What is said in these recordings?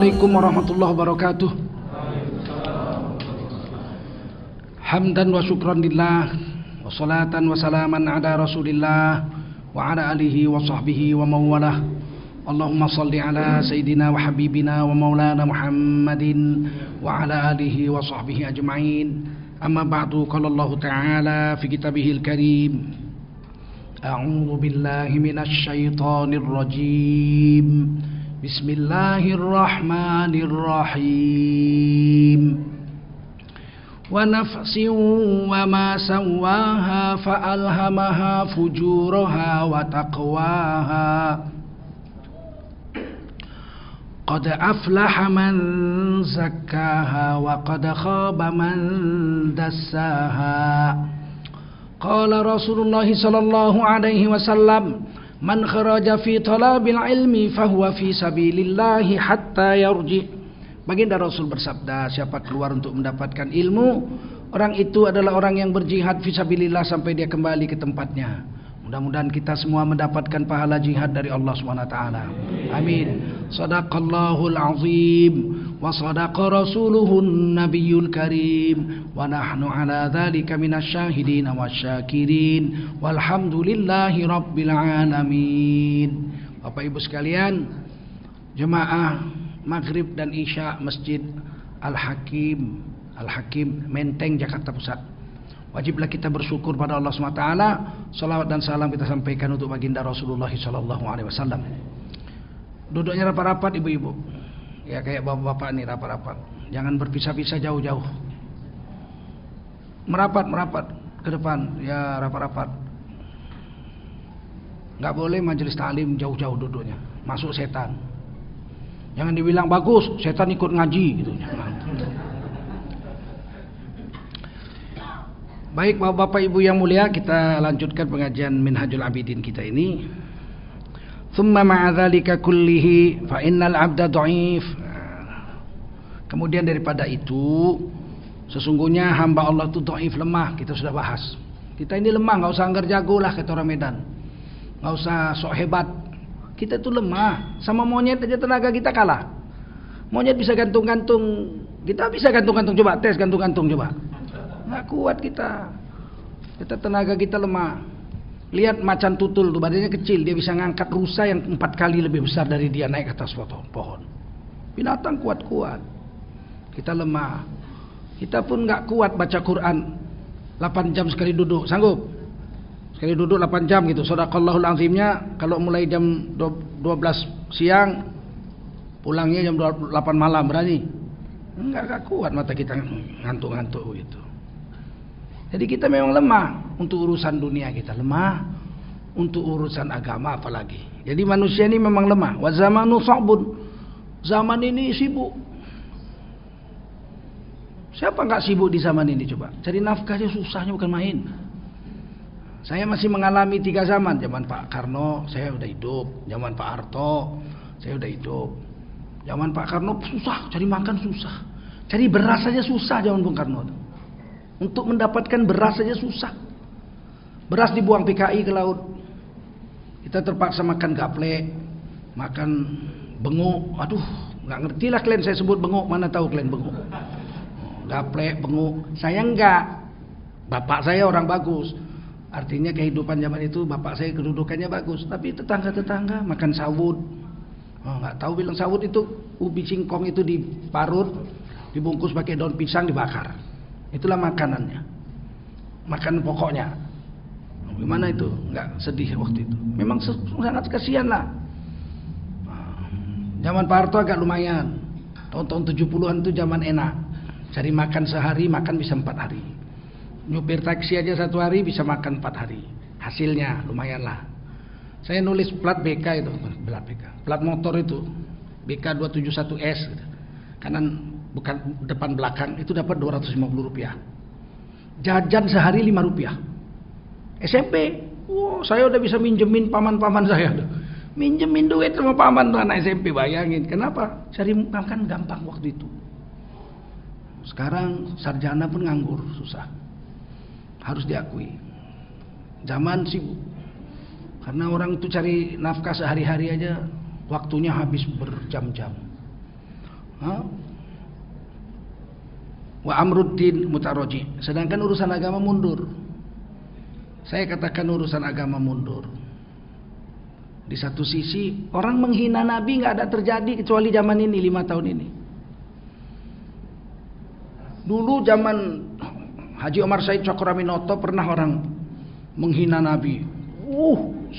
Assalamualaikum warahmatullahi wabarakatuh. Hamdan wa syukran lillah, wa salatan wa salaman ala rasulillah, wa ala alihi wa sahbihi wa mawalah. Allahumma salli ala sayyidina wa habibina wa maulana Muhammadin wa ala alihi wa sahbihi ajma'in. Amma ba'du, qala Allah ta'ala fi kitabihil karim, a'udzu billahi minasy syaithanir rajim. Bismillahirrahmanirrahim. Wa nafsin wa ma sawwaha fa'alhamaha fujuraha wa taqwaha. Qad aflaha man zakkaha wa qad khaba man dassaha. Qala Rasulullah sallallahu alaihi wasallam, man kharaja fi talabil ilmi fahuwa fi sabilillahi hatta yarji. Baginda Rasul bersabda, siapa keluar untuk mendapatkan ilmu, orang itu adalah orang yang berjihad fi sabilillah sampai dia kembali ke tempatnya. Mudah-mudahan kita semua mendapatkan pahala jihad dari Allah SWT. Amin. Sadaqallahul azim wa sadaqa rasuluhun nabiyul karim wa nahnu ala dzalika minasyahidin wasyakirin walhamdulillahi rabbil alamin. Bapak Ibu sekalian, jemaah Maghrib dan Isya Masjid Al-Hakim Menteng Jakarta Pusat, wajiblah kita bersyukur pada Allah SWT. Salawat dan salam kita sampaikan untuk baginda Rasulullah SAW. Duduknya rapat-rapat ibu-ibu, ya kayak bapak-bapak nih rapat-rapat. Jangan berpisah-pisah jauh-jauh. Merapat ke depan, ya rapat-rapat. Nggak boleh majelis taklim jauh-jauh duduknya, masuk setan. Jangan dibilang bagus, setan ikut ngaji gitu. Baik Bapak Ibu yang mulia, kita lanjutkan pengajian Minhajul Abidin kita ini. Thumma ma'a dzalika kullihi fa innal 'abda dha'if. Kemudian daripada itu, sesungguhnya hamba Allah itu dhaif, lemah. Kita sudah bahas. Kita ini lemah, enggak usah anggar jago lah kata orang Medan. Enggak usah sok hebat. Kita itu lemah. Sama monyet aja tenaga kita kalah. Monyet bisa gantung-gantung, kita bisa gantung-gantung. Coba tes gantung-gantung coba. Nggak kuat kita. Kita tenaga kita lemah. Lihat macan tutul tuh, badannya kecil, dia bisa ngangkat rusa yang 4 kali lebih besar dari dia naik ke atas pohon. Binatang kuat-kuat. Kita lemah. Kita pun nggak kuat baca Quran 8 jam sekali duduk, sanggup? Sekali duduk 8 jam gitu. Shadaqallahul azimnya kalau mulai jam 12 siang, pulangnya jam 8 malam, berani? Enggak kuat mata kita ngantuk-ngantuk gitu. Jadi kita memang lemah untuk urusan dunia, kita lemah untuk urusan agama apalagi. Jadi manusia ini memang lemah. Wa zamanu sa'bun. Zaman ini sibuk. Siapa enggak sibuk di zaman ini coba? Cari nafkahnya susahnya bukan main. Saya masih mengalami 3 zaman. Zaman Pak Karno saya udah hidup. Zaman Pak Harto saya udah hidup. Zaman Pak Karno susah, cari makan susah. Cari beras saja susah zaman Bung Karno. Untuk mendapatkan beras saja susah. Beras dibuang PKI ke laut. Kita terpaksa makan gaplek, makan benguk. Aduh, nggak ngerti lah kalian saya sebut benguk, mana tahu kalian benguk. Gaplek, benguk. Saya enggak. Bapak saya orang bagus. Artinya kehidupan zaman itu bapak saya kedudukannya bagus. Tapi tetangga-tetangga makan sawut. Oh, nggak tahu bilang sawut itu ubi singkong itu diparut, dibungkus pakai daun pisang dibakar. Itulah makanannya, makan pokoknya. Gimana itu? Nggak sedih waktu itu. Memang sangat kasihan lah. Zaman Pak Harto agak lumayan. Tahun-tahun 70-an itu zaman enak. Cari makan sehari, makan bisa 4 hari. Nyupir taksi aja 1 hari bisa makan 4 hari. Hasilnya lumayan lah. Saya nulis plat BK itu, plat motor itu BK 271S gitu. Kanan bukan depan belakang itu dapat Rp250. Jajan sehari Rp5. SMP, saya udah bisa minjemin paman-paman saya. Minjemin duit sama paman tuh anak SMP, bayangin. Kenapa? Cari makan gampang waktu itu. Sekarang sarjana pun nganggur, susah. Harus diakui. Zaman sibuk. Karena orang itu cari nafkah sehari-hari aja waktunya habis berjam-jam. Wa amruddin mutaroji. Sedangkan urusan agama mundur. Saya katakan urusan agama mundur. Di satu sisi orang menghina Nabi nggak ada terjadi kecuali zaman ini 5 tahun ini. Dulu zaman Haji Omar Said Cokroaminoto pernah orang menghina Nabi.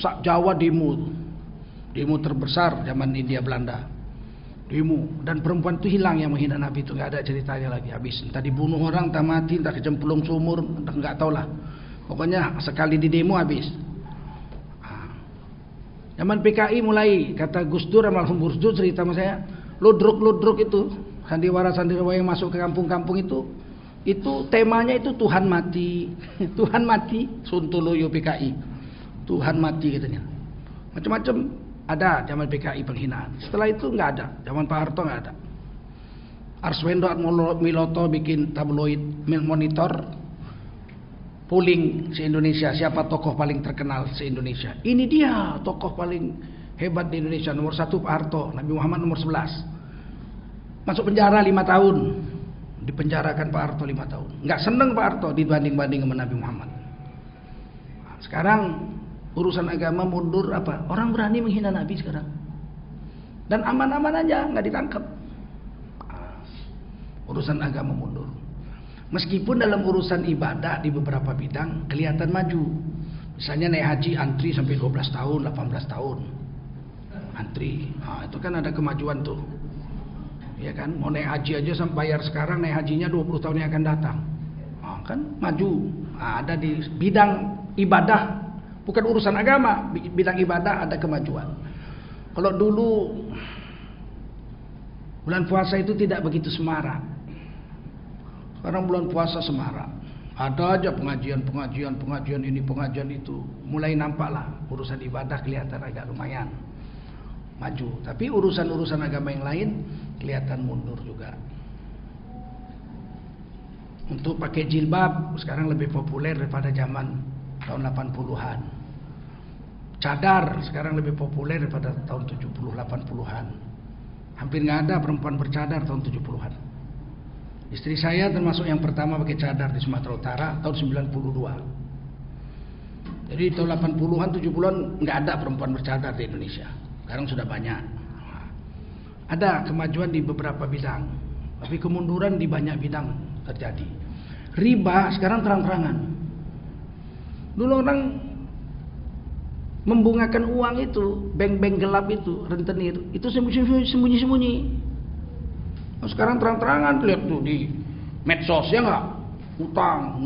Sak Jawa demo terbesar zaman India Belanda. Demo, dan perempuan itu hilang yang menghina Nabi itu, nggak ada ceritanya lagi, habis. Entah dibunuh orang, entah mati, entah kecemplung sumur, entah nggak tahu lah. Pokoknya sekali di demo habis. Zaman PKI mulai, kata Gus Dur, almarhum Gus Dur cerita sama saya, ludruk itu, sandiwara yang masuk ke kampung-kampung itu temanya itu Tuhan mati, Tuhan mati, Suntuluyo PKI, Tuhan mati katanya, macam-macam. Ada zaman PKI penghinaan. Setelah itu nggak ada. Zaman Pak Harto nggak ada. Arswendo Atmowiloto bikin tabloid Monitor, polling se-Indonesia, siapa tokoh paling terkenal se-Indonesia. Ini dia tokoh paling hebat di Indonesia. Nomor 1 Pak Harto, Nabi Muhammad nomor 11. Masuk penjara 5 tahun. Dipenjarakan Pak Harto 5 tahun. Nggak seneng Pak Harto dibanding-banding sama Nabi Muhammad. Sekarang urusan agama mundur apa? Orang berani menghina Nabi sekarang. Dan aman-aman aja, nggak ditangkap. Urusan agama mundur. Meskipun dalam urusan ibadah di beberapa bidang kelihatan maju. Misalnya naik haji antri sampai 12 tahun, 18 tahun. Antri. Itu kan ada kemajuan tuh. Ya kan? Mau naik haji aja sampai bayar sekarang, naik hajinya 20 tahun yang akan datang. Kan maju. Ada di bidang ibadah. Bukan urusan agama, bidang ibadah ada kemajuan. Kalau dulu bulan puasa itu tidak begitu semarak. Sekarang bulan puasa semarak. Ada aja pengajian ini, pengajian itu. Mulai nampaklah urusan ibadah kelihatan agak lumayan maju. Tapi urusan-urusan agama yang lain kelihatan mundur juga. Untuk pakai jilbab sekarang lebih populer daripada zaman tahun 80-an. Cadar sekarang lebih populer daripada tahun 70 80-an. Hampir nggak ada perempuan bercadar tahun 70-an. Istri saya termasuk yang pertama pakai cadar di Sumatera Utara tahun 92. Jadi tahun 80-an 70-an nggak ada perempuan bercadar di Indonesia. Sekarang sudah banyak. Ada kemajuan di beberapa bidang, tapi kemunduran di banyak bidang terjadi. Riba sekarang terang-terangan. Dulu orang membungakan uang itu, bank-bank gelap itu, rentenir, itu sembunyi-sembunyi. Nah, sekarang terang-terangan lihat tuh di medsos, ya nggak? Utang,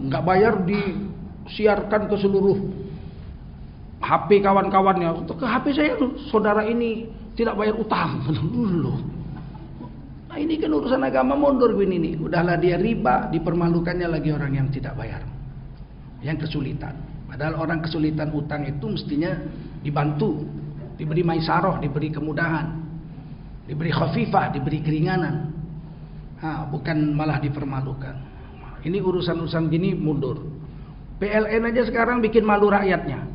nggak bayar disiarkan ke seluruh HP kawan-kawannya. Ke HP saya tuh, saudara ini tidak bayar utang. Dulu. Nah ini kan urusan agama mundur gini nih. Udahlah dia riba, dipermalukannya lagi orang yang tidak bayar, yang kesulitan. Padahal orang kesulitan utang itu mestinya dibantu, diberi maisaroh, diberi kemudahan, diberi khafifah, diberi keringanan. Bukan malah dipermalukan. Ini urusan-urusan gini mundur. PLN aja sekarang bikin malu rakyatnya.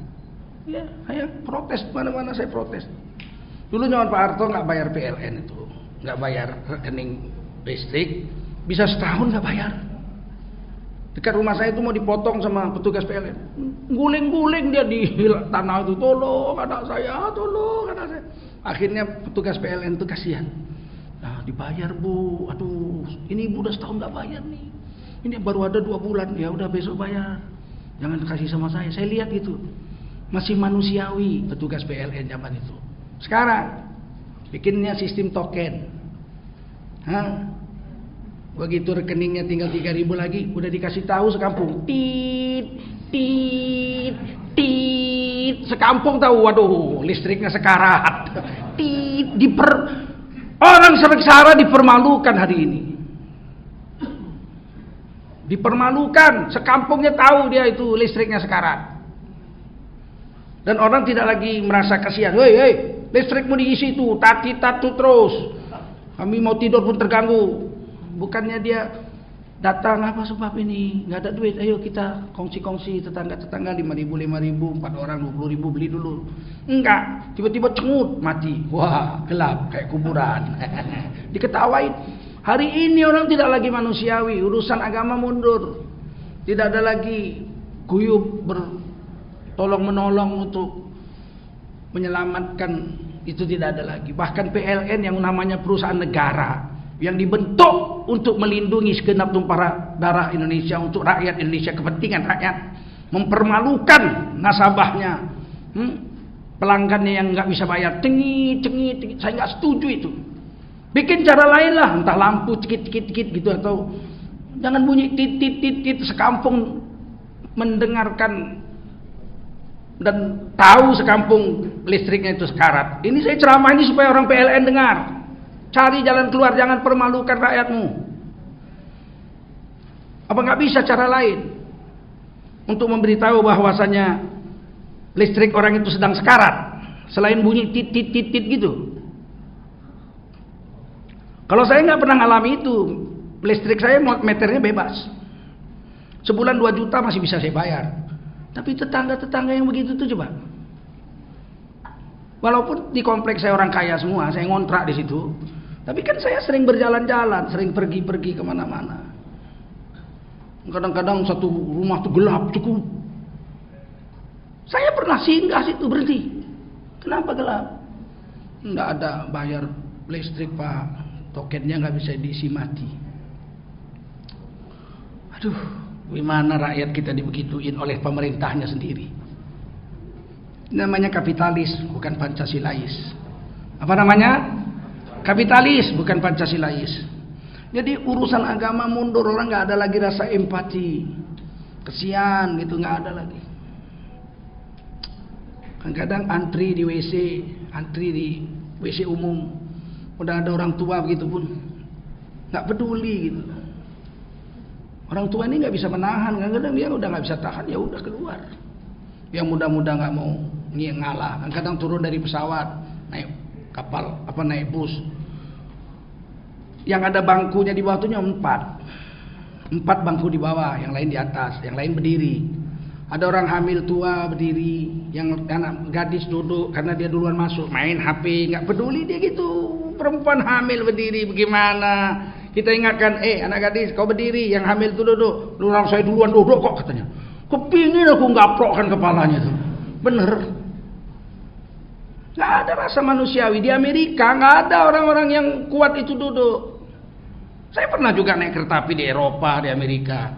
Ya, saya protes mana-mana, saya protes. Dulu zaman Pak Harto nggak bayar PLN itu, nggak bayar rekening listrik, bisa setahun nggak bayar. Dekat rumah saya itu mau dipotong sama petugas PLN, guling-guling dia di tanah itu, tolong anak saya, tolong anak saya. Akhirnya petugas PLN itu kasihan. Nah, dibayar bu, aduh, ini ibu udah setahun nggak bayar nih. Ini baru ada 2 bulan, ya udah besok bayar. Jangan kasih sama saya lihat gitu. Masih manusiawi petugas PLN zaman itu. Sekarang bikinnya sistem token. Begitu rekeningnya tinggal 3.000 lagi, udah dikasih tahu sekampung. Tit, tit, tit. Sekampung tahu, waduh, listriknya sekarat. Tit, orang sengsara dipermalukan hari ini. Dipermalukan, sekampungnya tahu dia itu listriknya sekarat. Dan orang tidak lagi merasa kasihan. Hei, listrikmu diisi tuh, tatu terus. Kami mau tidur pun terganggu. Bukannya dia datang apa sebab ini nggak ada duit, ayo kita kongsi-kongsi tetangga-tetangga 5.000 4 orang 20.000 beli dulu. Enggak, tiba-tiba cengut mati. Wah, gelap kayak kuburan. Diketawain. Hari ini orang tidak lagi manusiawi, urusan agama mundur. Tidak ada lagi guyub bertolong menolong untuk menyelamatkan, itu tidak ada lagi. Bahkan PLN yang namanya perusahaan negara yang dibentuk untuk melindungi segenap tumpah darah Indonesia untuk rakyat Indonesia, kepentingan rakyat, mempermalukan nasabahnya, pelanggannya yang nggak bisa bayar, cengit. Saya nggak setuju itu. Bikin cara lain lah, entah lampu cikit gitu, atau jangan bunyi tit sekampung mendengarkan dan tahu sekampung listriknya itu sekarat. Ini saya ceramah ini supaya orang PLN dengar. Cari jalan keluar, jangan permalukan rakyatmu. Apa nggak bisa cara lain untuk memberitahu bahwasanya listrik orang itu sedang sekarat selain bunyi tit gitu? Kalau saya nggak pernah ngalami itu, listrik saya meternya bebas. Sebulan 2 juta masih bisa saya bayar. Tapi tetangga-tetangga yang begitu tuh coba. Walaupun di kompleks saya orang kaya semua, saya ngontrak di situ. Tapi kan saya sering berjalan-jalan, sering pergi-pergi kemana-mana. Kadang-kadang satu rumah tuh gelap cukup. Saya pernah singgah situ, berhenti. Kenapa gelap? Nggak ada bayar listrik pak, tokennya nggak bisa diisi mati. Aduh, gimana rakyat kita dibegituin oleh pemerintahnya sendiri. Ini namanya kapitalis, bukan Pancasilais. Apa namanya? Kapitalis, bukan Pancasilais. Jadi urusan agama mundur, orang nggak ada lagi rasa empati, kesian gitu, nggak ada lagi. Kadang-kadang antri di WC, antri di WC umum, udah ada orang tua begitu pun nggak peduli gitu. Orang tua ini nggak bisa menahan, kadang-kadang dia udah nggak bisa tahan, ya udah keluar. Yang muda-muda nggak mau ngalah, kadang-kadang turun dari pesawat, naik kapal apa naik bus, yang ada bangkunya di bawah tuh 4 bangku di bawah, yang lain di atas, yang lain berdiri. Ada orang hamil tua berdiri, yang anak gadis duduk karena dia duluan masuk, main HP, nggak peduli dia gitu. Perempuan hamil berdiri bagaimana? Kita ingatkan, anak gadis kau berdiri, yang hamil tuh duduk. Lu orang saya duluan duduk kok katanya. Kepingin aku ngaprokkan kepalanya tuh. Bener. Nggak ada rasa manusiawi. Di Amerika nggak ada orang-orang yang kuat itu duduk. Saya pernah juga naik kereta api di Eropa, di Amerika.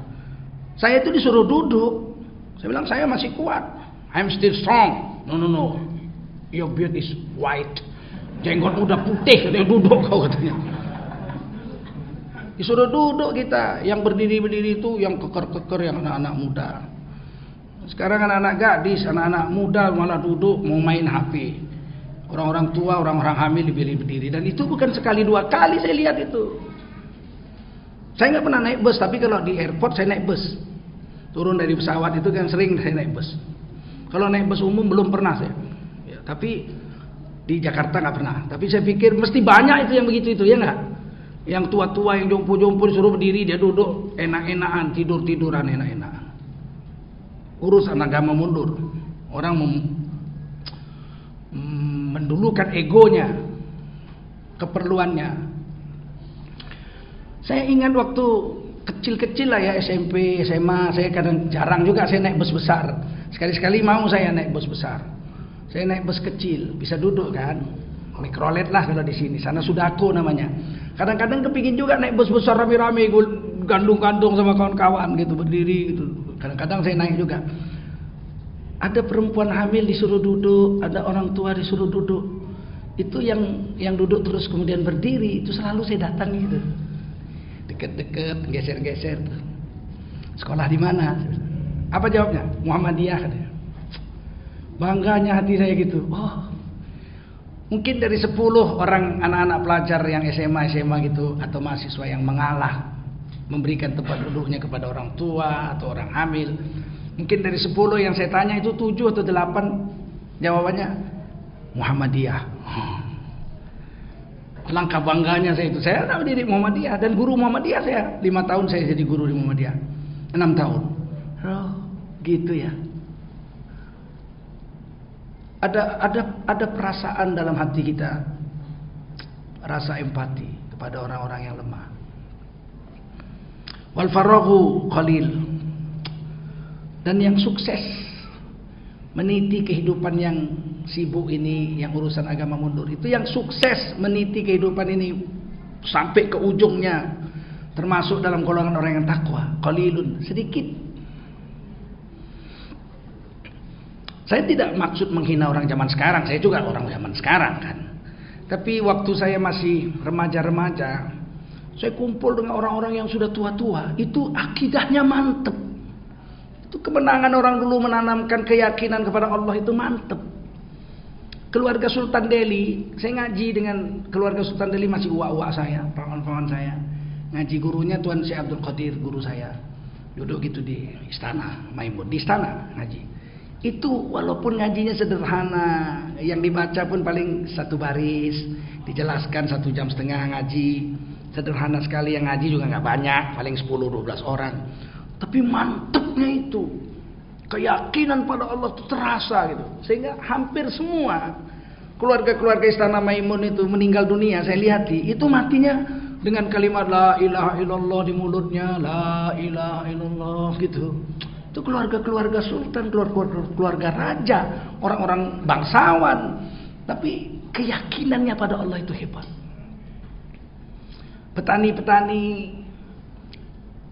Saya itu disuruh duduk. Saya bilang saya masih kuat. I'm still strong. No. Your beard is white. Jenggot udah putih, katanya duduk kau katanya. Disuruh duduk kita. Yang berdiri-berdiri itu yang keker-keker, yang anak-anak muda. Sekarang anak-anak gadis, anak-anak muda malah duduk mau main HP. Orang-orang tua, orang-orang hamil dipilih berdiri. Dan itu bukan sekali 2 kali saya lihat itu. Saya nggak pernah naik bus, tapi kalau di airport saya naik bus. Turun dari pesawat itu kan sering saya naik bus. Kalau naik bus umum belum pernah saya. Ya, tapi di Jakarta nggak pernah. Tapi saya pikir mesti banyak itu yang begitu itu, ya nggak? Yang tua-tua yang jompo-jompo disuruh berdiri, dia duduk enak-enakan, tidur-tiduran enak-enakan. Urusan agama mundur. Orang mendulukan egonya, keperluannya. Saya ingat waktu kecil-kecil lah ya, SMP, SMA, saya kadang jarang juga saya naik bus besar. Sekali-sekali mau saya naik bus besar. Saya naik bus kecil, bisa duduk kan. Mikrolet lah kalau di sini, sana Sudako namanya. Kadang-kadang kepingin juga naik bus besar rame-rame, gandung-gandung sama kawan-kawan gitu, berdiri gitu. Kadang-kadang saya naik juga. Ada perempuan hamil disuruh duduk, ada orang tua disuruh duduk. Itu yang duduk terus kemudian berdiri, itu selalu saya datang gitu. Deket-deket, geser-geser. Sekolah di mana? Apa jawabnya? Muhammadiyah katanya. Bangganya hati saya gitu. Oh, mungkin dari 10 orang anak-anak pelajar yang SMA gitu, atau mahasiswa yang mengalah memberikan tempat duduknya kepada orang tua atau orang hamil, mungkin dari 10 yang saya tanya itu 7 atau 8 jawabannya Muhammadiyah. Langkah bangganya saya itu. Saya tahu didik Muhammadiyah dan guru Muhammadiyah saya. 5 tahun saya jadi guru di Muhammadiyah. 6 tahun. Oh, gitu ya. Ada perasaan dalam hati kita. Rasa empati kepada orang-orang yang lemah. Wal faraghu qalil. Dan yang sukses meniti kehidupan yang sibuk ini, yang urusan agama mundur, itu yang sukses meniti kehidupan ini sampai ke ujungnya, termasuk dalam golongan orang yang takwa, qalilun, sedikit. Saya tidak maksud menghina orang zaman sekarang, saya juga orang zaman sekarang kan. Tapi waktu saya masih remaja-remaja, saya kumpul dengan orang-orang yang sudah tua-tua, itu akidahnya mantep. Itu kemenangan orang dulu menanamkan keyakinan kepada Allah itu mantep. Keluarga Sultan Delhi, saya ngaji dengan keluarga Sultan Delhi, masih uak-uak saya, paman-paman saya. Ngaji gurunya Tuan Syekh Abdul Qadir, guru saya. Duduk gitu di istana Maimun, di istana ngaji. Itu walaupun ngajinya sederhana, yang dibaca pun paling 1 baris, dijelaskan 1,5 jam ngaji. Sederhana sekali, yang ngaji juga nggak banyak, paling 10-12 orang. Tapi mantepnya itu, keyakinan pada Allah itu terasa gitu. Sehingga hampir semua keluarga-keluarga istana Maimun itu meninggal dunia, saya lihat itu matinya dengan kalimat la ilaha illallah di mulutnya, la ilaha illallah gitu. Itu keluarga-keluarga sultan, keluarga raja, orang-orang bangsawan, tapi keyakinannya pada Allah itu hebat. Petani-petani,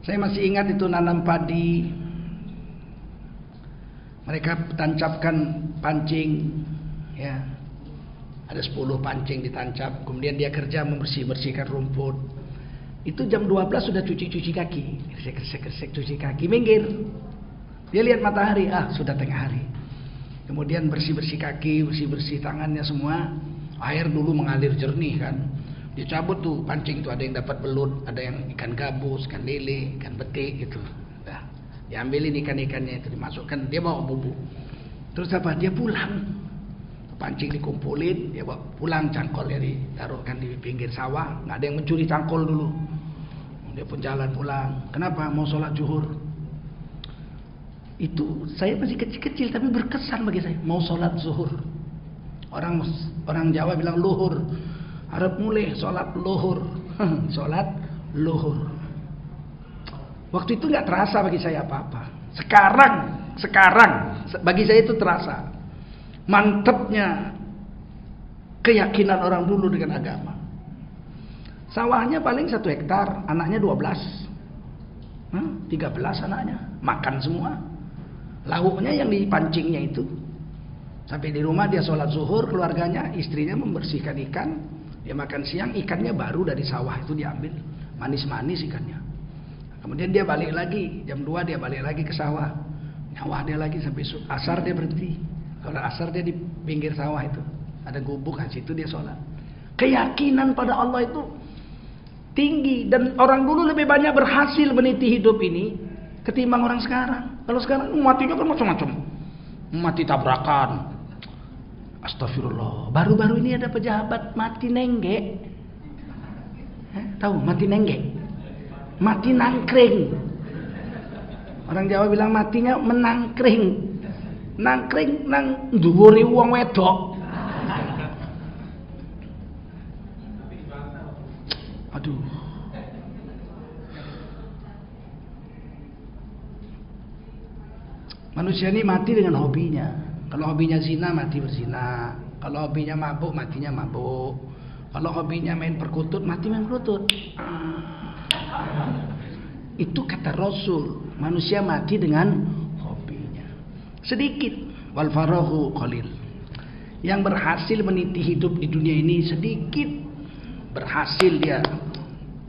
saya masih ingat itu nanam padi, mereka tancapkan pancing, ya, ada 10 pancing ditancap, kemudian dia kerja membersihkan rumput. Itu jam 12 sudah cuci kaki, gesek cuci kaki, minggir. Dia lihat matahari, sudah tengah hari. Kemudian bersih kaki, bersih tangannya semua. Air dulu mengalir jernih kan. Dia cabut tuh pancing itu, ada yang dapat belut, ada yang ikan gabus, ikan lele, ikan betik gitu. Nah, diambilin ikan-ikannya itu dimasukkan, dia bawa bubuk. Terus apa? Dia pulang. Pancing dikumpulin, dia bawa pulang, cangkolnya ditaruhkan di pinggir sawah. Nggak ada yang mencuri cangkol dulu. Dia pun jalan pulang. Kenapa? Mau sholat zuhur. Itu saya masih kecil-kecil tapi berkesan bagi saya. Mau sholat zuhur. Orang Jawa bilang luhur. Arab mulai sholat luhur. Sholat luhur. Waktu itu nggak terasa bagi saya apa-apa. Sekarang bagi saya itu terasa. Mantepnya keyakinan orang dulu dengan agama. Sawahnya paling 1 hektar, anaknya 12, 13 anaknya, makan semua. Lauknya yang dipancingnya itu. Sampai di rumah dia sholat zuhur, keluarganya, istrinya membersihkan ikan, dia makan siang, ikannya baru dari sawah itu diambil, manis-manis ikannya. Kemudian dia balik lagi, jam 2 dia balik lagi ke sawah, nyawah dia lagi sampai asar dia berhenti. Kalau asar dia di pinggir sawah itu, ada gubuk, di situ dia sholat. Keyakinan pada Allah itu tinggi, dan orang dulu lebih banyak berhasil meniti hidup ini ketimbang orang sekarang. Kalau sekarang matinya kan macam-macam, mati tabrakan, astagfirullah. Baru-baru ini ada pejabat mati nenggek. Tahu mati nenggek? Mati nangkring. Orang Jawa bilang matinya menangkring. Nangkring nang dhuwure wong wedok. Aduh. Manusia ini mati dengan hobinya. Kalau hobinya zina, mati berzina. Kalau hobinya mabuk, matinya mabuk. Kalau hobinya main perkutut, mati main perkutut. Itu kata Rasul. Manusia mati dengan hobinya. Sedikit. Wal faraghu qalil. Yang berhasil meniti hidup di dunia ini sedikit. Berhasil dia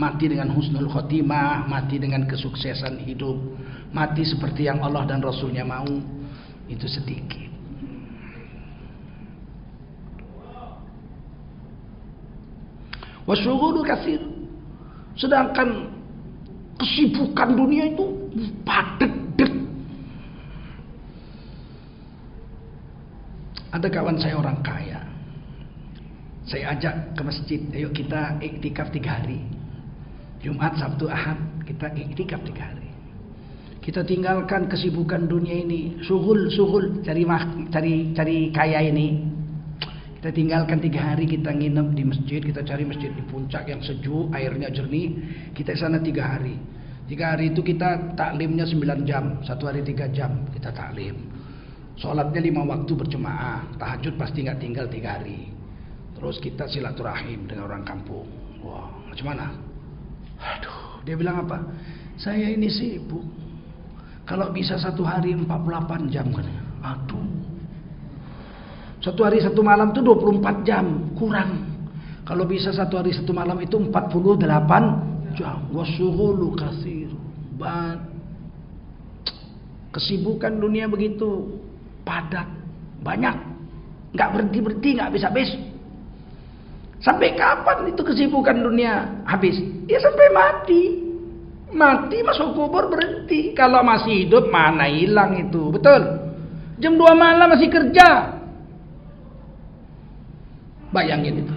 mati dengan husnul khotimah, mati dengan kesuksesan hidup, mati seperti yang Allah dan Rasulnya mau, itu sedikit. Wasyughulu katsir. Sedangkan kesibukan dunia itu padat. Ada kawan saya orang kaya, Saya ajak ke masjid, ayo kita iktikaf 3 hari. Jumat, Sabtu, Ahad kita iktikaf 3 hari. Kita tinggalkan kesibukan dunia ini, suhul cari kaya ini. Kita tinggalkan 3 hari, kita nginep di masjid, kita cari masjid di puncak yang sejuk, airnya jernih. Kita di sana 3 hari. 3 hari itu kita taklimnya 9 jam, 1 hari 3 jam kita taklim. Sholatnya 5 waktu berjemaah, tahajud pasti nggak tinggal 3 hari. Terus kita silaturahim dengan orang kampung. Wah, macam mana? Aduh, dia bilang apa? Saya ini sibuk. Kalau bisa 1 hari 48 jam kan? Aduh. 1 hari 1 malam itu 24 jam, kurang. Kalau bisa 1 hari 1 malam itu 48 jam. Wasuhulu katsir. Kesibukan dunia begitu padat, banyak, nggak berhenti, nggak habis-habis. Sampai kapan itu kesibukan dunia habis? Ya sampai mati. Mati masuk kubur berhenti. Kalau masih hidup mana hilang itu, betul? Jam 2 malam masih kerja. Bayangin itu.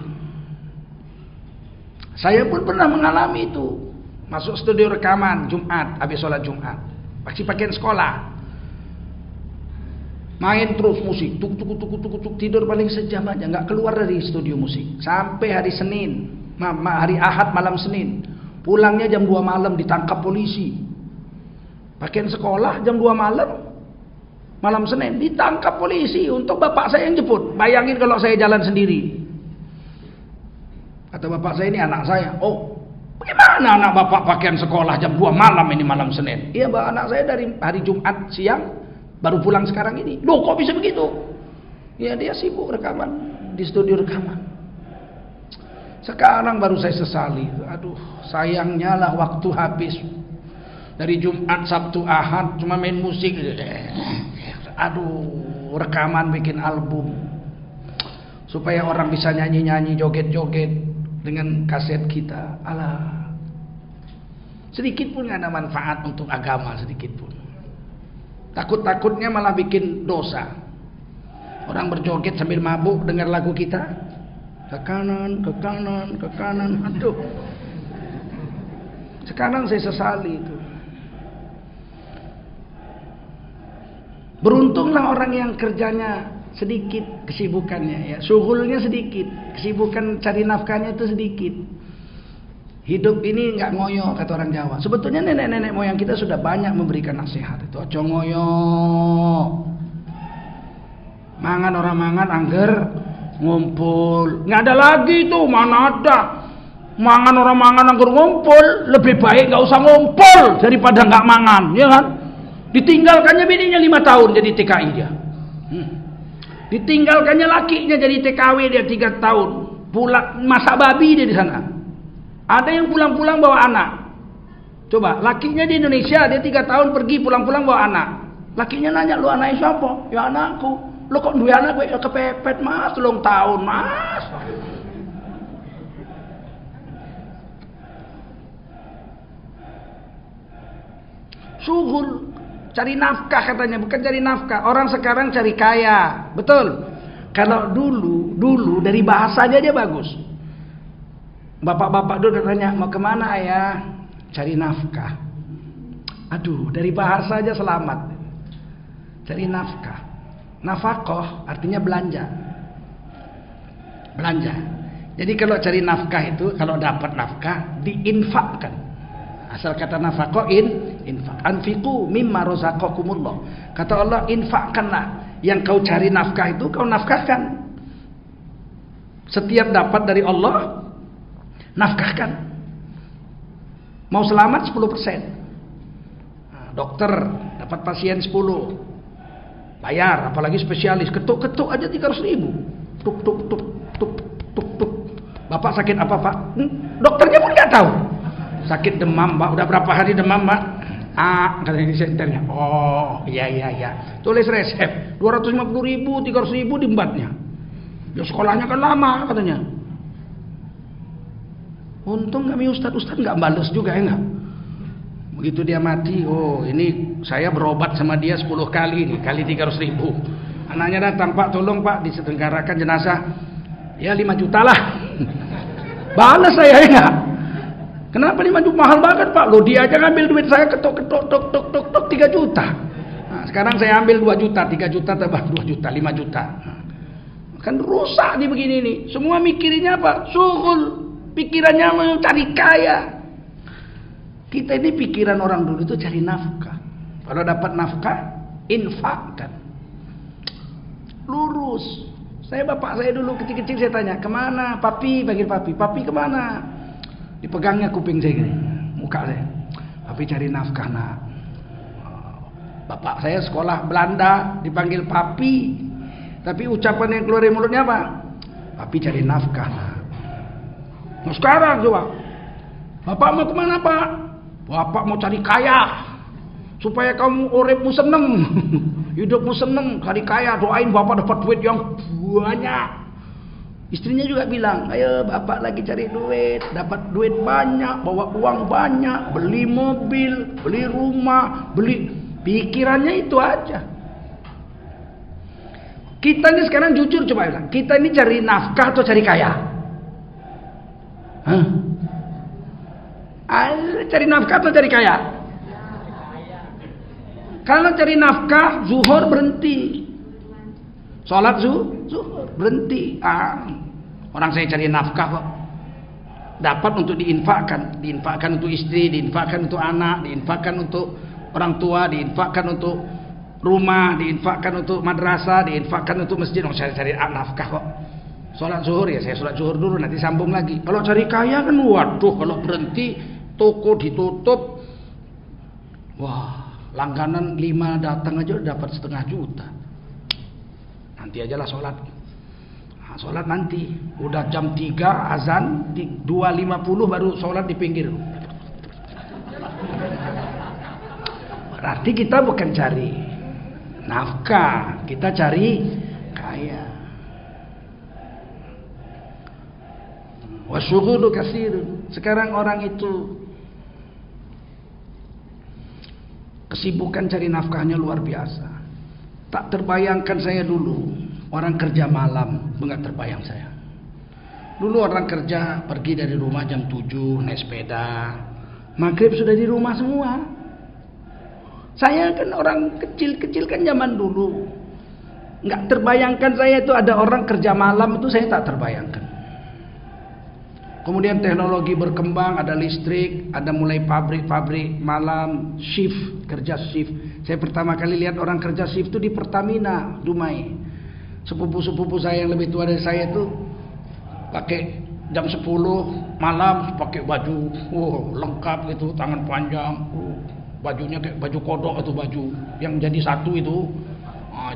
Saya pun pernah mengalami itu. Masuk studio rekaman Jumat, habis sholat Jumat. Pasti pakaian sekolah. Main terus musik, tuk tidur paling sejam aja, nggak keluar dari studio musik sampai hari Senin, hari Ahad malam Senin, pulangnya jam 2 malam ditangkap polisi. Pakaian sekolah jam 2 malam Senin ditangkap polisi untuk bapak saya yang jemput. Bayangin kalau saya jalan sendiri. Kata bapak saya, ini anak saya. Oh, bagaimana anak bapak pakaian sekolah jam 2 malam ini malam Senin? Iya, Mbak, anak saya dari hari Jumat siang baru pulang sekarang ini. Loh, kok bisa begitu? Ya dia sibuk rekaman di studio rekaman. Sekarang baru saya sesali. Aduh, sayangnya lah waktu habis. Dari Jumat, Sabtu, Ahad cuma main musik. Aduh, rekaman bikin album. Supaya orang bisa nyanyi-nyanyi, joget-joget dengan kaset kita. Alah. Sedikit pun gak ada manfaat untuk agama, sedikit pun. Takut-takutnya malah bikin dosa. Orang berjoget sambil mabuk dengar lagu kita. Ke kanan, ke kanan, ke kanan. Aduh. Sekarang saya sesali itu. Beruntunglah orang yang kerjanya sedikit, kesibukannya ya. Syughulnya sedikit, kesibukan cari nafkahnya itu sedikit. Hidup ini nggak ngoyo, kata orang Jawa. Sebetulnya nenek-nenek moyang kita sudah banyak memberikan nasihat itu. Ojo ngoyo. Mangan orang mangan angger ngumpul. Nggak ada lagi tuh, mana ada. Mangan orang mangan angger ngumpul, lebih baik nggak usah ngumpul daripada nggak mangan, ya kan? Ditinggalkannya bininya 5 tahun jadi TKI dia. Ditinggalkannya lakinya jadi TKW dia 3 tahun. Pulang masak babi dia di sana. Ada yang pulang-pulang bawa anak. Coba, lakinya di Indonesia, dia 3 tahun pergi pulang-pulang bawa anak. Lakinya nanya, lu anaknya siapa? Ya anakku. Lu kok dua anak gue? Ya kepepet mas, 3 tahun mas. Suhul, cari nafkah katanya, bukan cari nafkah. Orang sekarang cari kaya, betul. Kalau dulu dari bahasanya dia bagus. Bapak-bapak dulu tanya, mau kemana ayah? Cari nafkah. Aduh, dari bahasa aja selamat. Cari nafkah. Nafkah artinya belanja. Belanja. Jadi kalau cari nafkah itu, kalau dapat nafkah, diinfakkan. Asal kata nafkah, infak. Anfiqu mimma razaqakumullah. Kata Allah, infakkanlah. Yang kau cari nafkah itu, kau nafkahkan. Setiap dapat dari Allah, nafkahkan. Mau selamat 10%. Nah, dokter dapat pasien 10. Bayar, apalagi spesialis. Ketuk-ketuk aja 300.000. Tuk tuk tuk tuk tuk tuk. Bapak sakit apa, Pak? Dokternya pun nggak tahu. Sakit demam, Pak. Udah berapa hari demam, Pak? Katanya di senternya. Oh, iya. Tulis resep. 250.000, 300.000 diembatnya. Ya sekolahnya kan lama katanya. Untung kami ustad nggak balas juga ya nggak. Begitu dia mati, oh ini saya berobat sama dia 10 kali nih, kali 300.000. Anaknya datang, Pak tolong Pak diselenggarakan jenazah. Ya 5 juta lah. Balas saya ya. Kenapa 5 juta? Mahal banget Pak. Loh dia aja ngambil duit saya ketok-ketok tok 3 juta. Nah, sekarang saya ambil 2 juta, 3 juta tambah 2 juta, 5 juta. Kan rusak nih begini nih. Semua mikirinnya apa? Syughul. Pikirannya mau cari kaya. Kita ini pikiran orang dulu itu cari nafkah. Kalau dapat nafkah, infakkan. Lurus. Bapak saya dulu kecil-kecil saya tanya, kemana? Papi, panggil papi. Papi kemana? Dipegangnya kuping saya gini, muka saya. Papi cari nafkah nak. Bapak saya sekolah Belanda, dipanggil papi. Tapi ucapan yang keluar dari mulutnya apa? Papi cari nafkah nak. Nah sekarang coba, Bapak mau kemana Pak? Bapak mau cari kaya. Supaya kamu uripmu seneng. Hidupmu seneng, cari kaya, doain Bapak dapat duit yang banyak. Istrinya juga bilang, ayo Bapak lagi cari duit, dapat duit banyak, bawa uang banyak, beli mobil, beli rumah, beli. Pikirannya itu aja. Kita ini sekarang jujur coba bilang, kita ini cari nafkah atau cari kaya? Hah? Cari nafkah atau cari kaya? Kalau cari nafkah, zuhur berhenti. Sholat zuhur berhenti. Orang saya cari nafkah kok. Dapat untuk diinfakkan. Diinfakkan untuk istri, diinfakkan untuk anak, diinfakkan untuk orang tua, diinfakkan untuk rumah, diinfakkan untuk madrasah, diinfakkan untuk masjid. Saya cari nafkah kok. Sholat zuhur ya saya sholat zuhur dulu, nanti sambung lagi. Kalau cari kaya kan waduh, kalau berhenti toko ditutup. Wah. Langganan 5 datang aja udah dapat 0,5 juta. Nanti ajalah sholat. Nah, sholat nanti. Udah jam 3 azan, 2.50 baru sholat di pinggir. Berarti kita bukan cari nafkah, kita cari kaya. Wasyughulu katsirun. Sekarang orang itu kesibukan cari nafkahnya luar biasa. Tak terbayangkan saya dulu orang kerja malam, enggak terbayang saya. Dulu orang kerja pergi dari rumah jam 7 naik sepeda, maghrib sudah di rumah semua. Saya kan orang kecil-kecil kan zaman dulu, enggak terbayangkan saya itu ada orang kerja malam itu saya tak terbayangkan. Kemudian teknologi berkembang, ada listrik, ada mulai pabrik-pabrik malam, shift, kerja shift. Saya pertama kali lihat orang kerja shift itu di Pertamina, Dumai. Sepupu-sepupu saya yang lebih tua dari saya itu pakai jam 10 malam pakai baju, lengkap gitu, tangan panjang, bajunya kayak baju kodok atau baju yang jadi satu itu.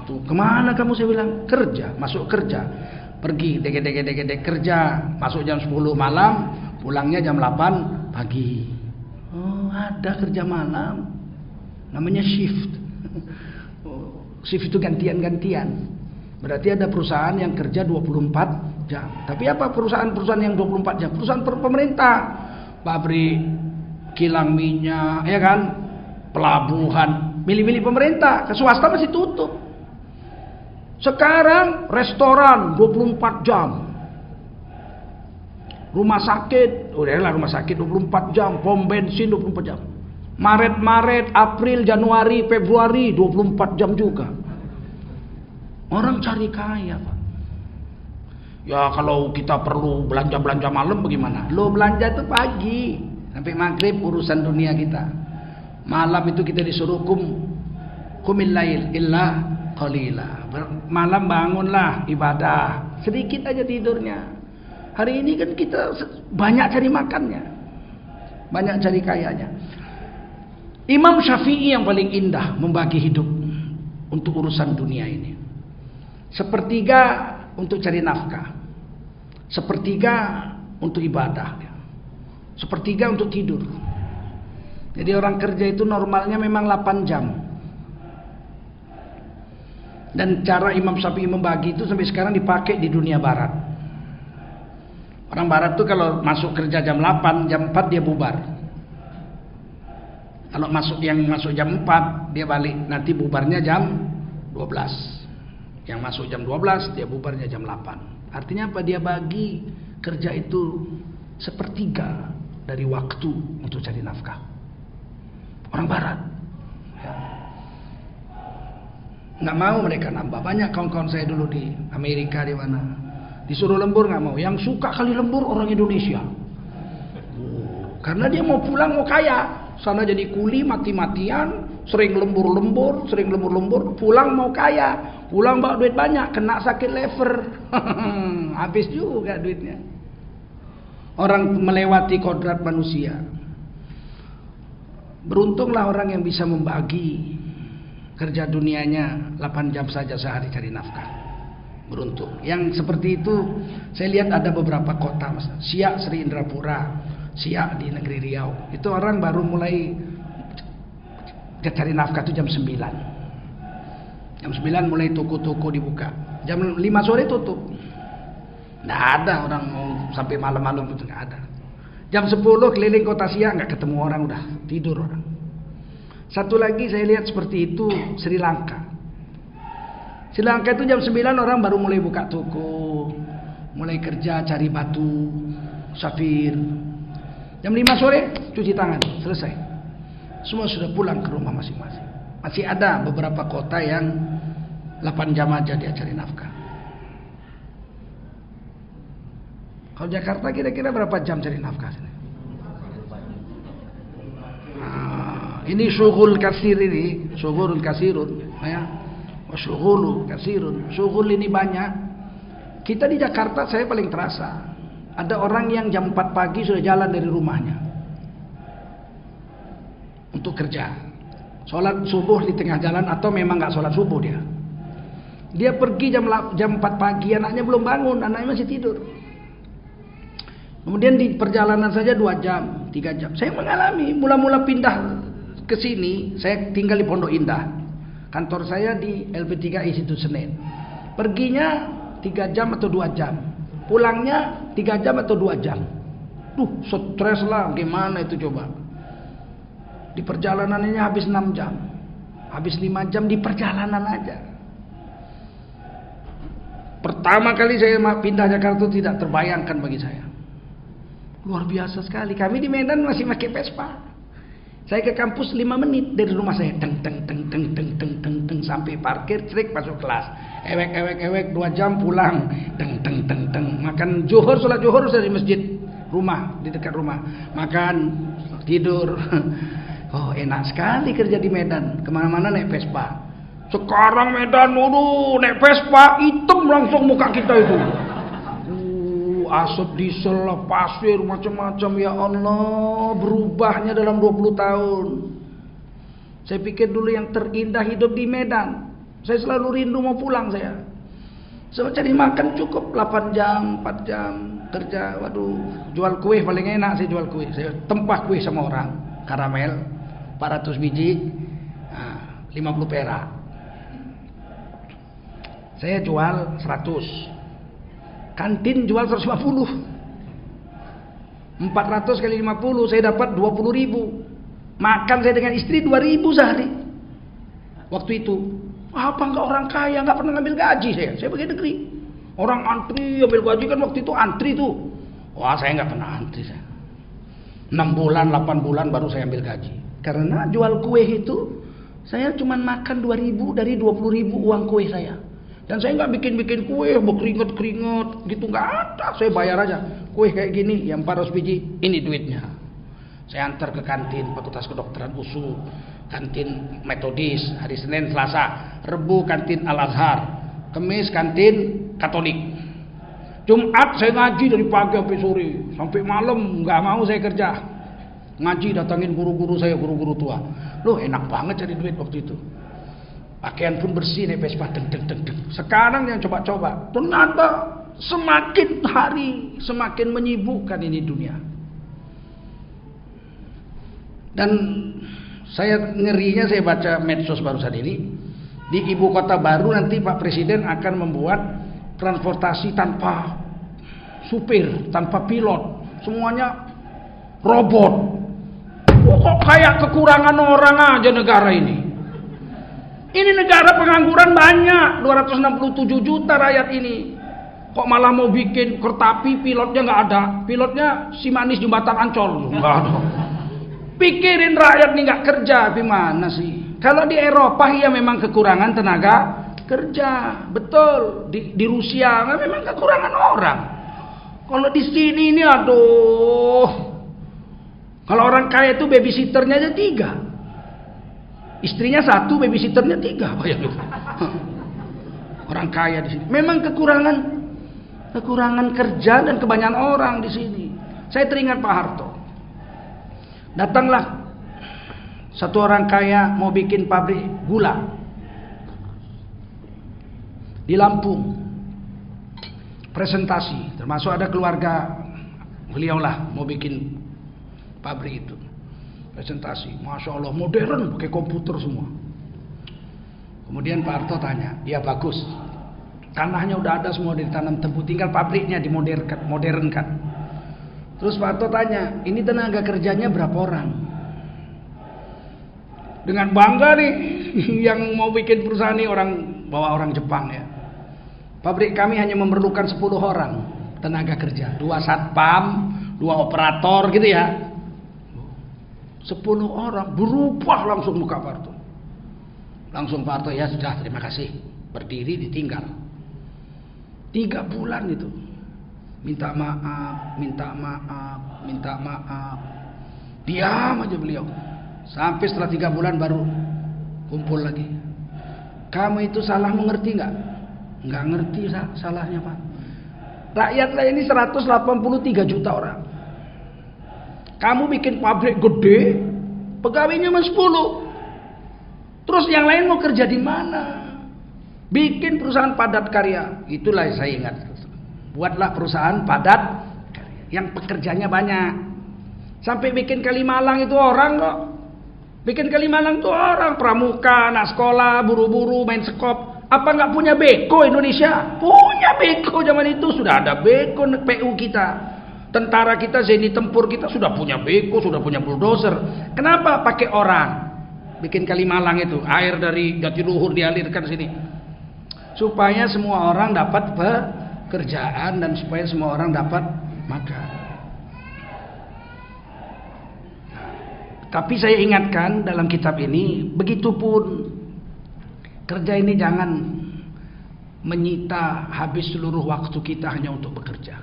Itu kemana kamu saya bilang? Kerja, masuk kerja. Pergi dege kerja, masuk jam 10 malam, pulangnya jam 8 pagi. Oh, ada kerja malam. Namanya shift. Shift itu gantian-gantian. Berarti ada perusahaan yang kerja 24 jam. Tapi apa perusahaan-perusahaan yang 24 jam? Perusahaan pemerintah. Pabrik, kilang minyak, ya kan? Pelabuhan, milik-milik pemerintah. Ke swasta masih tutup. Sekarang restoran 24 jam. Rumah sakit, udahlah rumah sakit 24 jam, pom bensin 24 jam. Maret, April, Januari, Februari 24 jam juga. Orang cari kaya, Pak. Ya kalau kita perlu belanja-belanja malam bagaimana? Lo belanja itu pagi sampai maghrib urusan dunia kita. Malam itu kita disuruh qumil lail illa qalila. Malam bangunlah ibadah, sedikit aja tidurnya. Hari ini kan kita banyak cari makannya, banyak cari kayanya. Imam Syafi'i yang paling indah membagi hidup untuk urusan dunia ini. Sepertiga untuk cari nafkah, sepertiga untuk ibadah, sepertiga untuk tidur. Jadi orang kerja itu normalnya memang 8 jam. Dan cara Imam Syafi'i membagi itu sampai sekarang dipakai di dunia barat. Orang barat tuh kalau masuk kerja jam 8, jam 4 dia bubar. Kalau masuk jam 4 dia balik, nanti bubarnya jam 12. Yang masuk jam 12 dia bubarnya jam 8. Artinya apa? Dia bagi kerja itu sepertiga dari waktu untuk cari nafkah. Orang Barat ya. Nggak mau mereka nambah. Banyak kawan-kawan saya dulu di Amerika, di mana disuruh lembur nggak mau. Yang suka kali lembur orang Indonesia. Karena dia mau pulang mau kaya. Sana jadi kuli mati-matian, sering lembur-lembur, pulang mau kaya, pulang bawa duit banyak, kena sakit lever, habis juga duitnya. Orang melewati kodrat manusia. Beruntunglah orang yang bisa membagi kerja dunianya 8 jam saja sehari cari nafkah. Beruntung. Yang seperti itu saya lihat ada beberapa kota, Mas. Siak Sri Indrapura, Siak di negeri Riau. Itu orang baru mulai cari nafkah itu jam 9. Jam 9 mulai toko-toko dibuka. Jam 5 sore tutup. Nggak ada orang mau sampai malam-malam itu, nggak ada. Jam 10 keliling kota Siak nggak ketemu orang, udah tidur orang. Satu lagi saya lihat seperti itu Sri Lanka. Sri Lanka itu jam 9 orang baru mulai buka toko, mulai kerja cari batu, safir. Jam 5 sore cuci tangan, selesai. Semua sudah pulang ke rumah masing-masing. Masih ada beberapa kota yang 8 jam aja dia cari nafkah. Kalau Jakarta kira-kira berapa jam cari nafkah sini? Ini syughul kasir ini, syughul kasirun, ya. Syughul kasirun, syughul ini banyak. Kita di Jakarta saya paling terasa. Ada orang yang jam 4 pagi sudah jalan dari rumahnya untuk kerja. Sholat subuh di tengah jalan atau memang nggak sholat subuh dia. Dia pergi jam 4 pagi, anaknya belum bangun, anaknya masih tidur. Kemudian di perjalanan saja 2 jam, 3 jam. Saya mengalami, mula-mula pindah ke sini, saya tinggal di Pondok Indah. Kantor saya di LP3I situ Senen. Perginya 3 jam atau 2 jam. Pulangnya 3 jam atau 2 jam. Stres lah, gimana itu coba. Di perjalanannya habis 6 jam. Habis 5 jam di perjalanan aja. Pertama kali saya pindah Jakarta tidak terbayangkan bagi saya. Luar biasa sekali. Kami di Medan masih pakai Vespa. Saya ke kampus 5 menit dari rumah saya. Teng sampai parkir, trik masuk kelas. Ewek 2 jam pulang. Teng. Makan Zuhur, sholat Zuhur dari masjid rumah, di dekat rumah. Makan, tidur. Oh, enak sekali kerja di Medan. Kemana-mana naik Vespa. Sekarang Medan, naik Vespa, hitam langsung muka kita itu. Asap diesel lah, pasir, macam-macam. Ya Allah, berubahnya dalam 20 tahun. Saya pikir dulu yang terindah hidup di Medan. Saya selalu rindu mau pulang saya. Saya cari makan cukup 8 jam, 4 jam kerja. Waduh, jual kue paling enak saya jual kue. Saya tempah kue sama orang, karamel, 400 biji, 50 perak. Saya jual 100. Kantin jual 150. 400 kali 50 saya dapat 20.000. Makan saya dengan istri 2.000 sehari. Waktu itu. Apa enggak orang kaya, enggak pernah ngambil gaji saya. Saya pergi negeri. Orang antri ambil gaji kan waktu itu antri tuh. Wah, saya enggak pernah antri saya. 6 bulan, 8 bulan baru saya ambil gaji. Karena jual kue itu saya cuma makan 2.000 dari 20.000 uang kue saya. Dan saya nggak bikin kue berkeringat gitu, nggak ada. Saya bayar aja kue kayak gini, yang 400 biji, ini duitnya. Saya antar ke kantin Fakultas Kedokteran USU, kantin Metodis, hari Senin, Selasa, Rebu kantin Al Azhar, Kamis kantin Katolik. Jumat saya ngaji dari pagi sampai sore, sampai malam nggak mau saya kerja. Ngaji, datangin guru-guru saya, guru-guru tua. Loh, enak banget cari duit waktu itu. Pakaian pun bersih nih Vespa, deng. Sekarang yang coba-coba, ternyata semakin hari semakin menyibukkan ini dunia. Dan saya ngerinya, saya baca medsos barusan ini, di ibu kota baru nanti Pak Presiden akan membuat transportasi tanpa supir, tanpa pilot, semuanya robot. Kok kayak kekurangan orang aja negara ini. Ini negara pengangguran banyak, 267 juta rakyat ini. Kok malah mau bikin kereta api, pilotnya nggak ada. Pilotnya si manis jembatan Ancol. Nggak ada. Pikirin rakyat nih nggak kerja, gimana sih? Kalau di Eropa ya memang kekurangan tenaga kerja, betul. Di Rusia memang kekurangan orang. Kalau di sini ini aduh. Kalau orang kaya itu babysitternya aja 3. Istrinya 1, babysitternya 3. Bayangin. Orang kaya di sini. Memang kekurangan kerja dan kebanyakan orang di sini. Saya teringat Pak Harto. Datanglah satu orang kaya mau bikin pabrik gula di Lampung. Presentasi, termasuk ada keluarga beliau lah mau bikin pabrik itu. Presentasi, masya Allah modern, pakai komputer semua. Kemudian Pak Harto tanya, ya bagus. Tanahnya udah ada semua ditanam tebu, tinggal pabriknya dimodernkan. Terus Pak Harto tanya, ini tenaga kerjanya berapa orang? Dengan bangga nih, yang mau bikin perusahaan ini bawa orang Jepang ya. Pabrik kami hanya memerlukan 10 orang tenaga kerja, 2 satpam, 2 operator gitu ya. 10 orang, berubah langsung muka Pak Harto. Langsung Pak Harto, ya sudah terima kasih, berdiri ditinggal. 3 bulan itu minta maaf, diam aja beliau. Sampai setelah 3 bulan baru kumpul lagi. Kamu itu salah mengerti nggak? Nggak ngerti salahnya Pak. Rakyatnya ini 183 juta orang. Kamu bikin pabrik gede, pegawainya cuma 10. Terus yang lain mau kerja di mana? Bikin perusahaan padat karya. Itulah saya ingat. Buatlah perusahaan padat karya yang pekerjanya banyak. Sampai bikin Kalimalang itu orang kok. Bikin Kalimalang itu orang, pramuka, anak sekolah, buru-buru, main sekop. Apa nggak punya beko Indonesia? Punya beko zaman itu, sudah ada beko PU kita. Tentara kita, zeni tempur kita sudah punya beko, sudah punya bulldozer. Kenapa pakai orang? Bikin Kalimalang itu, air dari Jatiluhur dialirkan sini. Supaya semua orang dapat pekerjaan dan supaya semua orang dapat makan. Tapi saya ingatkan dalam kitab ini, begitupun kerja ini jangan menyita habis seluruh waktu kita hanya untuk bekerja.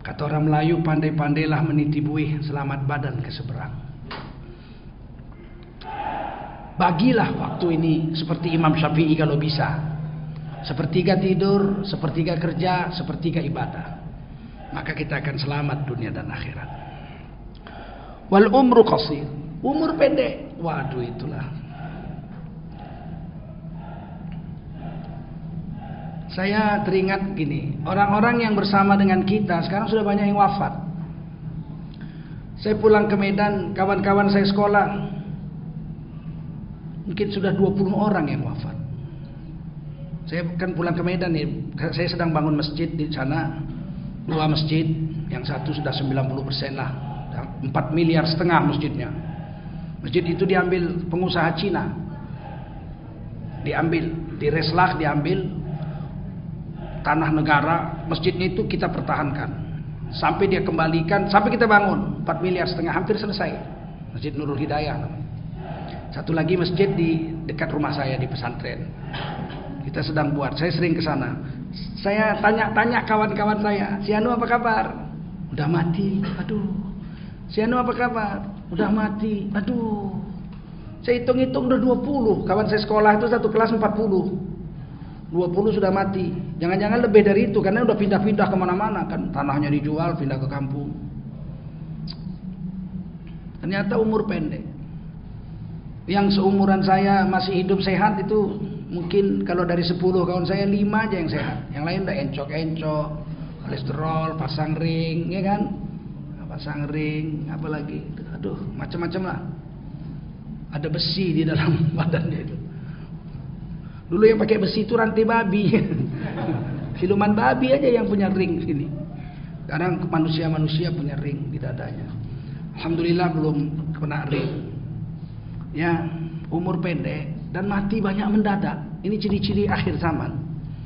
Kata orang Melayu, pandai-pandailah meniti buih, selamat badan ke seberang. Bagilah waktu ini seperti Imam Syafi'i kalau bisa. Sepertiga tidur, sepertiga kerja, sepertiga ibadah. Maka kita akan selamat dunia dan akhirat. Wal umru qasir. Umur pendek. Waduh itulah. Saya teringat gini, orang-orang yang bersama dengan kita sekarang sudah banyak yang wafat. Saya pulang ke Medan, kawan-kawan saya sekolah, mungkin sudah 20 orang yang wafat. Saya kan pulang ke Medan nih, saya sedang bangun masjid di sana, 2 masjid, yang satu sudah 90% lah, 4,5 miliar masjidnya. Masjid itu diambil pengusaha Cina, diambil, direslak, diambil tanah negara, masjidnya itu kita pertahankan sampai dia kembalikan, sampai kita bangun 4,5 miliar, hampir selesai. Masjid Nurul Hidayah namanya. Satu lagi masjid di dekat rumah saya di pesantren. Kita sedang buat, saya sering ke sana. Saya tanya-tanya kawan-kawan saya, "Si Anu apa kabar?" "Udah mati." "Aduh." "Si Anu apa kabar?" "Udah mati." "Aduh." Saya hitung-hitung udah 20. Kawan saya sekolah itu satu kelas 40. 20 sudah mati. Jangan-jangan lebih dari itu karena udah pindah-pindah kemana-mana kan, tanahnya dijual, pindah ke kampung. Ternyata umur pendek. Yang seumuran saya masih hidup sehat itu mungkin kalau dari 10 kawan saya 5 aja yang sehat. Yang lain udah encok-encok, kolesterol, pasang ring, ya kan? Pasang ring, apalagi, aduh macam-macam lah. Ada besi di dalam badannya itu. Dulu yang pakai besi itu rantai babi. Siluman babi aja yang punya ring sini. Sekarang manusia-manusia punya ring di dadanya. Alhamdulillah belum kena ring. Ya, umur pendek dan mati banyak mendadak. Ini ciri-ciri akhir zaman.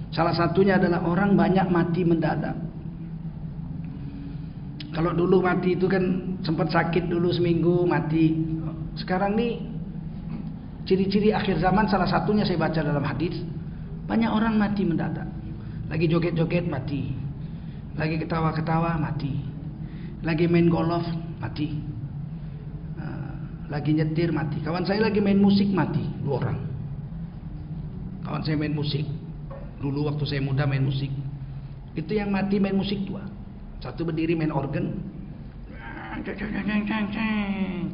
Salah satunya adalah orang banyak mati mendadak. Kalau dulu mati itu kan sempat sakit dulu seminggu mati. Sekarang nih ciri-ciri akhir zaman salah satunya saya baca dalam hadis, banyak orang mati mendadak. Lagi joget-joget mati, lagi ketawa-ketawa mati, lagi main golf mati, lagi nyetir mati. Kawan saya lagi main musik mati 2 orang. Kawan saya main musik dulu waktu saya muda main musik. Itu yang mati main musik 2. Satu berdiri main organ,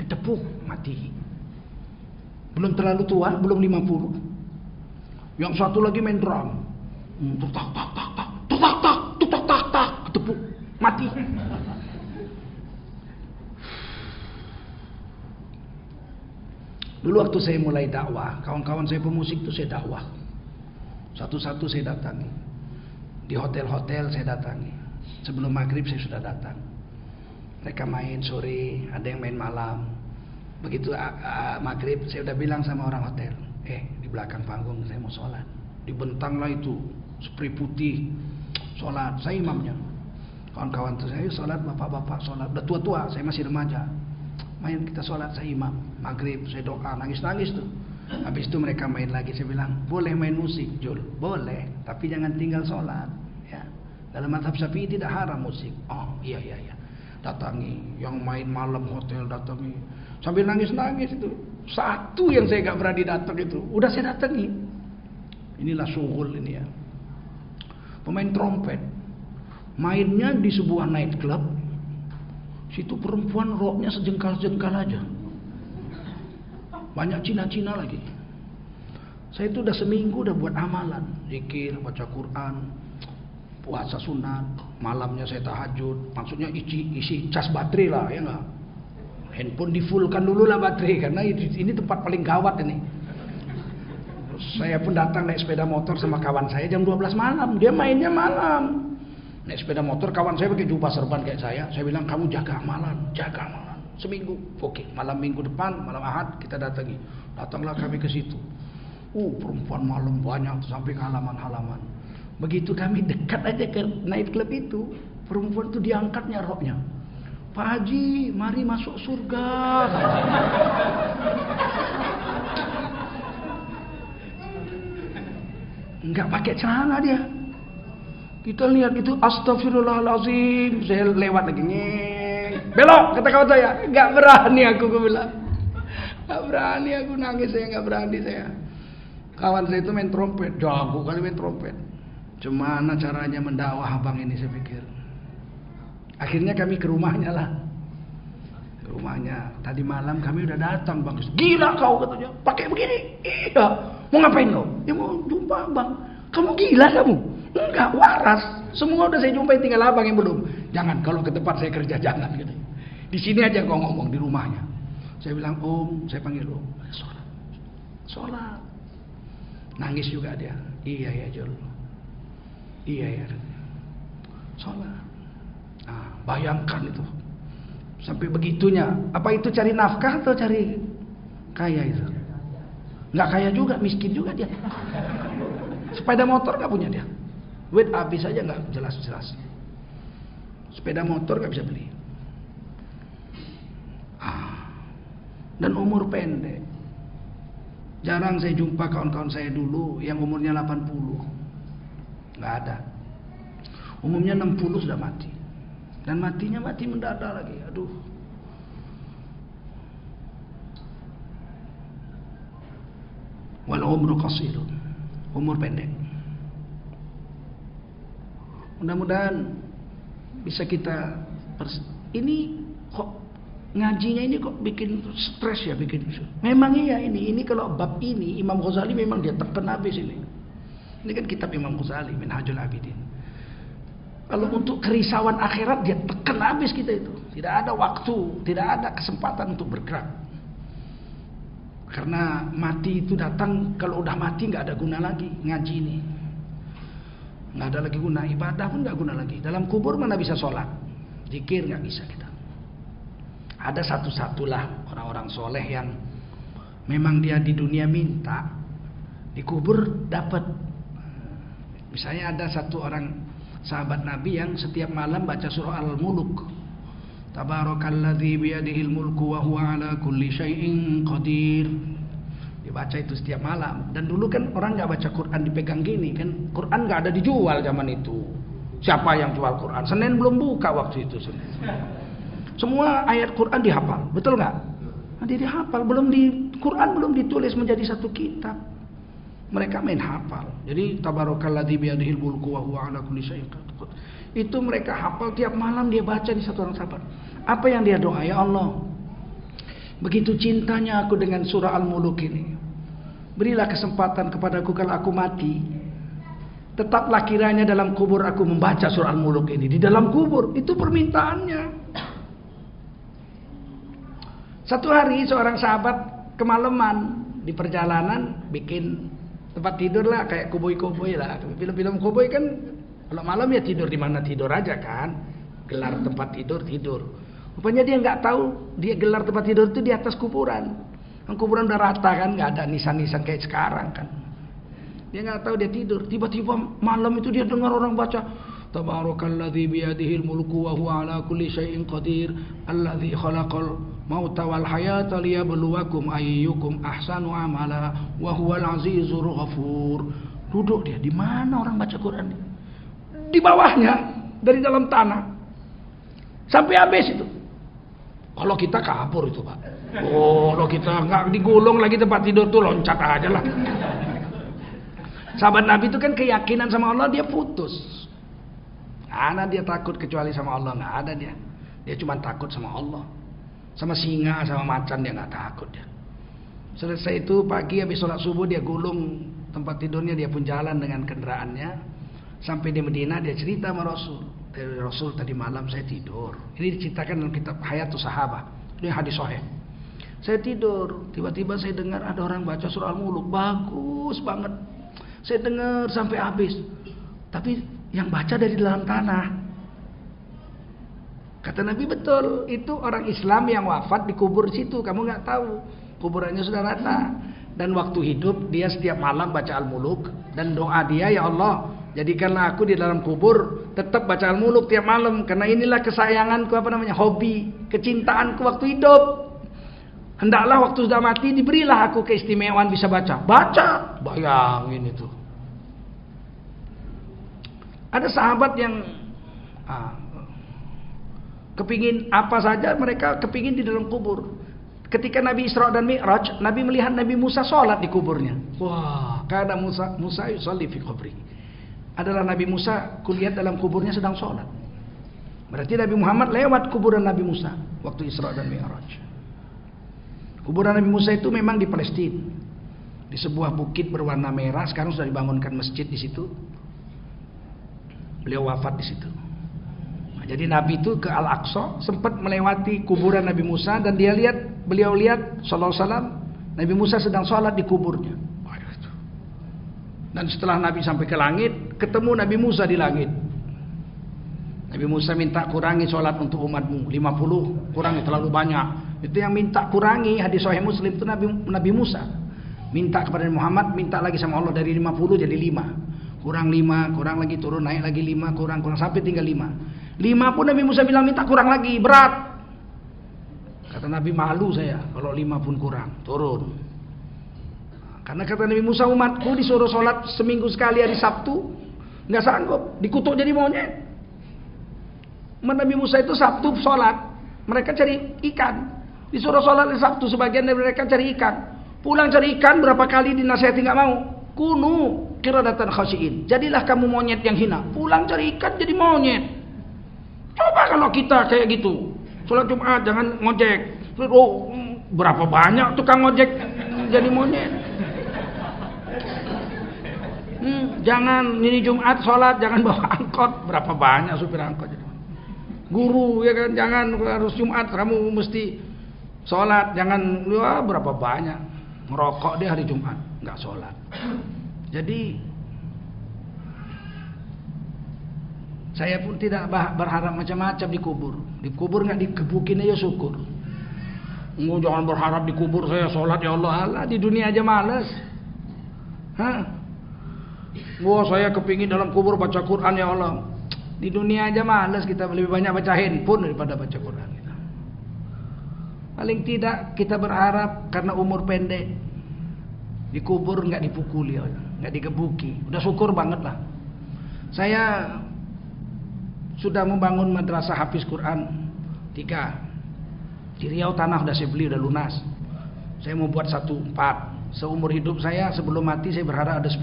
ketepuk mati. Belum terlalu tua, belum 50. Yang satu lagi main drum, tuk tak tak tak tak, tuk tak tak, tuk tak tak tak, ketepuk mati. Dulu waktu saya mulai dakwah, kawan-kawan saya pemusik itu saya dakwah. Satu-satu saya datangi. Di hotel-hotel saya datangi. Sebelum maghrib saya sudah datang. Mereka main sore, ada yang main malam. Begitu maghrib saya udah bilang sama orang hotel, di belakang panggung saya mau sholat. Dibentanglah itu spray putih, sholat. Saya imamnya. Kawan-kawan tuh saya sholat, bapak-bapak sholat. Udah tua-tua, saya masih remaja. Main kita sholat, saya imam. Maghrib saya doa, nangis-nangis tuh. Habis itu mereka main lagi. Saya bilang, boleh main musik Jul, boleh, tapi jangan tinggal sholat ya. Dalam mazhab Syafi'i tidak haram musik. Oh iya. Datangi yang main malam hotel, datangi sambil nangis-nangis itu. Satu yang saya gak berani datang itu udah saya datangi. Inilah syughul ini ya. Pemain trompet, mainnya di sebuah night club. Situ perempuan roknya sejengkal-jengkal aja. Banyak Cina-Cina lagi. Saya itu udah seminggu udah buat amalan, zikir, baca Quran, puasa sunat, malamnya saya tahajud. Maksudnya isi cas baterai lah, ya enggak? Handphone di-fullkan dulu lah baterai, karena ini tempat paling gawat ini. Terus saya pun datang naik sepeda motor sama kawan saya jam 12 malam, dia mainnya malam. Naik sepeda motor, kawan saya pakai jubah serban kayak saya bilang kamu jaga amalan. Seminggu, oke. Malam minggu depan, malam Ahad kita datangi. Datanglah kami ke situ. Perempuan malam banyak sampai ke halaman-halaman. Begitu kami dekat aja ke night club itu, perempuan itu diangkatnya roknya. Pak Haji, mari masuk surga. Enggak pakai celana dia. Kita lihat itu, astagfirullahalazim. Saya lewat lagi, belok, kata kawan saya. Enggak berani aku bilang. Enggak berani aku, nangis saya, enggak berani saya. Kawan saya itu main trompet, jago kali main trompet. Gimana caranya mendakwah abang ini saya pikir. Akhirnya kami ke rumahnya lah. Ke rumahnya. Tadi malam kami udah datang, Bang. Gila kau katanya, pakai begini. Iya. Mau ngapain kau? Ya mau jumpa Bang. Kamu gila kamu? Enggak, waras. Semua udah saya jumpai, tinggal abang yang belum. Jangan, kalau ke tempat saya kerja jangan gitu. Di sini aja kau ngomong di rumahnya. Saya bilang, Om, saya panggil Om. Sholat. Nangis juga dia. Iya ya Jul. Iya ya. Sholat. Nah, bayangkan itu. Sampai begitunya. Apa itu cari nafkah atau cari kaya itu? Nggak kaya juga, miskin juga dia. Sepeda motor nggak punya dia. Duit habis aja nggak jelas-jelas. Sepeda motor nggak bisa beli. Dan umur pendek. Jarang saya jumpa kawan-kawan saya dulu yang umurnya 80. Nggak ada. Umumnya 60 sudah mati. Dan matinya mati mendadak lagi. Aduh. Wal umru qasirun. Umur pendek. Mudah-mudahan bisa kita ini kok ngajinya ini kok bikin stres ya, bikin. Memang iya ini kalau bab ini Imam Ghazali memang dia tekan habis ini. Ini kan kitab Imam Ghazali Minhajul Abidin. Kalau untuk kerisauan akhirat dia tekan habis kita itu. Tidak ada waktu, tidak ada kesempatan untuk bergerak. Karena mati itu datang, kalau udah mati nggak ada guna lagi ngaji ini. Nggak ada lagi guna, ibadah pun nggak guna lagi. Dalam kubur mana bisa sholat, zikir nggak bisa kita. Ada satu-satulah orang-orang soleh yang memang dia di dunia minta, di kubur dapat. Misalnya ada satu orang sahabat Nabi yang setiap malam baca surah Al-Mulk. Tabarakalladzi biyadihil mulku wa huwa ala kulli syai'in qadir. Dibaca itu setiap malam. Dan dulu kan orang nggak baca Quran dipegang gini kan. Quran nggak ada dijual zaman itu. Siapa yang jual Quran? Senin belum buka waktu itu. Senin. Semua ayat Quran dihafal, betul nggak? Nah, dia dihafal, Quran belum ditulis menjadi satu kitab. Mereka main hafal. Jadi tabarakalladzi biyadihil mulku wa huwa ala kulli syai'in qadir. Itu mereka hafal tiap malam dia baca di satu orang sahabat. Apa yang dia doa? Ya Allah, begitu cintanya aku dengan surah Al-Mulk ini. Berilah kesempatan kepadaku kalau aku mati. Tetaplah kiranya dalam kubur aku membaca surah Al-Mulk ini. Di dalam kubur, itu permintaannya. Satu hari seorang sahabat kemalaman di perjalanan bikin tempat tidur lah, kayak koboi-koboi lah. Film-film koboi kan kalau malam ya tidur di mana tidur aja kan. Gelar tempat tidur. Rupanya dia nggak tahu dia gelar tempat tidur itu di atas kuburan. Kan kuburan udah rata kan, nggak ada nisan-nisan kayak sekarang kan. Dia nggak tahu dia tidur. Tiba-tiba malam itu dia dengar orang baca Tabarakalladzi biyadihil mulku wa huwa ala kulli syai'in qadir alladzi khalaqal mauta wal hayata liyabluwakum ayyukum ahsanu amala wa huwal azizur ghafur. Duduk dia, di mana orang baca Quran? Di bawahnya, dari dalam tanah. Sampai habis itu. Kalau kita kabur itu, Pak. Oh, kalau kita nggak digulung lagi tempat tidur tuh loncat aja lah. Sahabat Nabi itu kan keyakinan sama Allah dia putus. Karena dia takut kecuali sama Allah, nggak ada dia. Dia cuma takut sama Allah. Sama singa, sama macan dia nggak takut dia. Selesai itu pagi habis sholat subuh dia gulung tempat tidurnya, dia pun jalan dengan kendaraannya. Sampai di Medina dia cerita sama Rasul. Rasul tadi malam saya tidur. Ini diceritakan dalam kitab Hayatus Sahabah. Ini hadis sahih. Saya tidur, tiba-tiba saya dengar ada orang baca surah Al-Mulk, bagus banget. Saya dengar sampai habis. Tapi yang baca dari dalam tanah. Kata Nabi betul, itu orang Islam yang wafat dikubur situ. Kamu nggak tahu, kuburannya sudah rata. Dan waktu hidup dia setiap malam baca Al-Mulk. Dan doa dia, ya Allah, jadikanlah aku di dalam kubur tetap baca Al-Mulk tiap malam. Karena inilah kesayanganku, hobi, kecintaanku waktu hidup. Hendaklah waktu sudah mati diberilah aku keistimewaan bisa baca. Baca, bayangin itu. Ada sahabat yang kepingin apa saja, mereka kepingin di dalam kubur. Ketika Nabi Isra dan Mi'raj, Nabi melihat Nabi Musa sholat di kuburnya. Wah, karena Musa yusalli fi qabri. Adalah Nabi Musa kulihat dalam kuburnya sedang sholat. Berarti Nabi Muhammad lewat kuburan Nabi Musa waktu Isra dan Mi'raj. Kuburan Nabi Musa itu memang di Palestina, di sebuah bukit berwarna merah. Sekarang sudah dibangunkan masjid di situ. Beliau wafat di situ. Nah, jadi Nabi itu ke Al-Aqsa sempat melewati kuburan Nabi Musa dan beliau lihat sallallahu alaihi wasallam Nabi Musa sedang sholat di kuburnya. Dan setelah Nabi sampai ke langit, ketemu Nabi Musa di langit. Nabi Musa minta kurangi sholat untuk umatmu 50, kurangi terlalu banyak. Itu yang minta kurangi, hadis sahih Muslim itu Nabi Musa. Minta kepada Muhammad, minta lagi sama Allah dari 50 jadi 5. Kurang 5, kurang lagi turun, naik lagi 5, kurang sampai tinggal 5. 5 pun Nabi Musa bilang minta kurang lagi, berat. Kata Nabi, malu saya kalau 5 pun kurang, turun. Karena kata Nabi Musa, umatku disuruh sholat seminggu sekali hari Sabtu, nggak sanggup, dikutuk jadi monyet. Nabi Musa itu Sabtu sholat, mereka cari ikan. Disuruh sholat hari Sabtu, sebagian dari mereka cari ikan. Pulang cari ikan, berapa kali dinasihati nggak mau. Kunu qiradatan khasyiin, jadilah kamu monyet yang hina. Pulang cari ikan jadi monyet. Coba kalau kita kayak gitu, sholat Jumat jangan ngojek. Oh, berapa banyak tukang ngojek jadi monyet. Jangan ini Jumat sholat jangan bawa angkot. Berapa banyak supir angkot jadi guru ya kan, jangan harus Jumat kamu mesti sholat, jangan berapa banyak ngerokok dia hari Jumat nggak sholat. Jadi saya pun tidak berharap macam-macam di kubur. Di kubur nggak dikebukin aja syukur. Jangan berharap di kubur saya sholat ya Allah. Allah di dunia aja males. Wah, saya kepingin dalam kubur baca Quran ya Allah. Di dunia aja malas kita, lebih banyak baca handphone daripada baca Quran. Paling tidak kita berharap karena umur pendek dikubur nggak dipukuli, nggak digebuki. Udah syukur banget lah. Saya sudah membangun madrasah hafiz Quran 3 di Riau, tanah udah saya beli, udah lunas. Saya mau buat 1 4. Seumur hidup saya sebelum mati saya berharap ada 10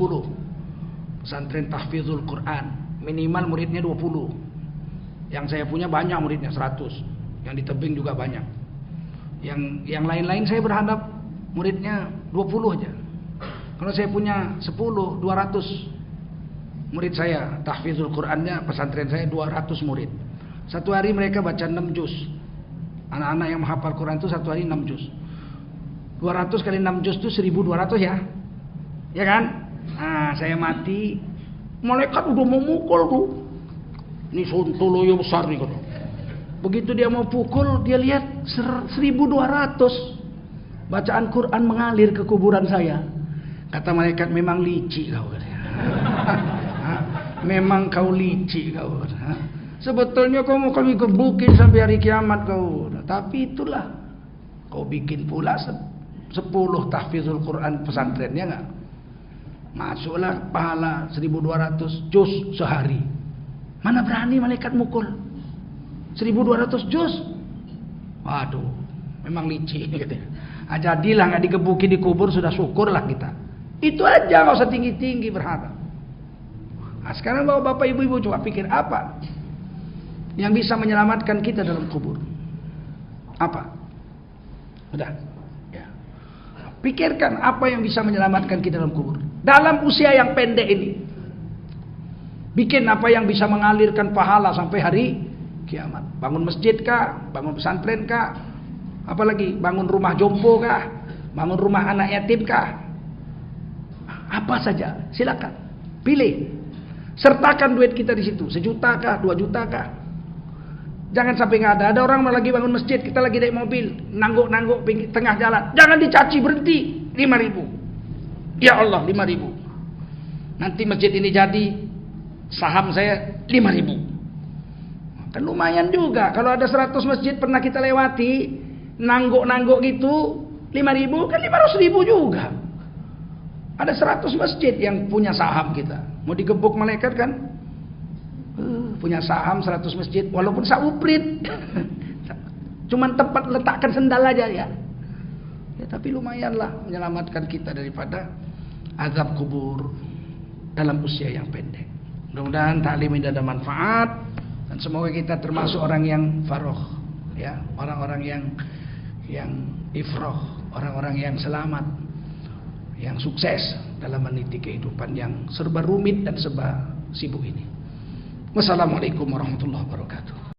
pesantren tahfizul Quran. Minimal muridnya 20. Yang saya punya banyak muridnya 100. Yang di tebing juga banyak. Yang lain-lain saya berharap muridnya 20 aja. Kalau saya punya 10, 200 murid saya tahfizul Qurannya, pesantren saya 200 murid. Satu hari mereka baca 6 juz. Anak-anak yang menghafal Quran itu satu hari 6 juz. 200 kali 6 juz itu 1200 ya. Ya kan? Nah, saya mati, malaikat udah mau mukul tuh. Ini sontoloyo besar nih kan. Begitu dia mau pukul, dia lihat 1200 bacaan Quran mengalir ke kuburan saya. Kata malaikat, memang licik kau. Memang kau licik kau. Sebetulnya kau mau kami gebukin sampai hari kiamat kau. Tapi itulah, kau bikin pula 10 tahfizul Quran pesantrennya enggak. Masuklah pahala 1200 juz sehari. Mana berani malaikat mukul 1200 juz. Waduh, memang licik gitu. Jadilah nggak digebuki di kubur, sudah syukurlah kita. Itu aja, nggak usah tinggi-tinggi berharap. Nah, sekarang bapak ibu-ibu coba pikir apa yang bisa menyelamatkan kita dalam kubur. Apa? Udah. Ya. Pikirkan apa yang bisa menyelamatkan kita dalam kubur. Dalam usia yang pendek ini. Bikin apa yang bisa mengalirkan pahala sampai hari kiamat. Bangun masjid kah? Bangun pesantren kah? Apalagi bangun rumah jompo kah? Bangun rumah anak yatim kah? Apa saja, silakan. Pilih. Sertakan duit kita di situ. 1 juta kah? 2 juta kah? Jangan sampai nggak ada. Ada orang lagi bangun masjid, kita lagi naik mobil, nangguk-nangguk tengah jalan. Jangan dicaci, berhenti. 5.000. Ya Allah, 5.000. Nanti masjid ini jadi, saham saya 5.000. Kan lumayan juga. Kalau ada 100 masjid pernah kita lewati, nangguk-nangguk gitu, 5.000 kan 500.000 juga. Ada 100 masjid yang punya saham kita. Mau digebuk malaikat kan? Punya saham 100 masjid, walaupun sauprit. Cuman tempat letakkan sendal aja ya. Ya tapi lumayanlah menyelamatkan kita daripada azab kubur dalam usia yang pendek. Mudah-mudahan taklim ini ada manfaat. Dan semoga kita termasuk orang yang faroh, ya, orang-orang yang ifroh, orang-orang yang selamat, yang sukses dalam meniti kehidupan yang serba rumit dan serba sibuk ini. Wassalamualaikum warahmatullahi wabarakatuh.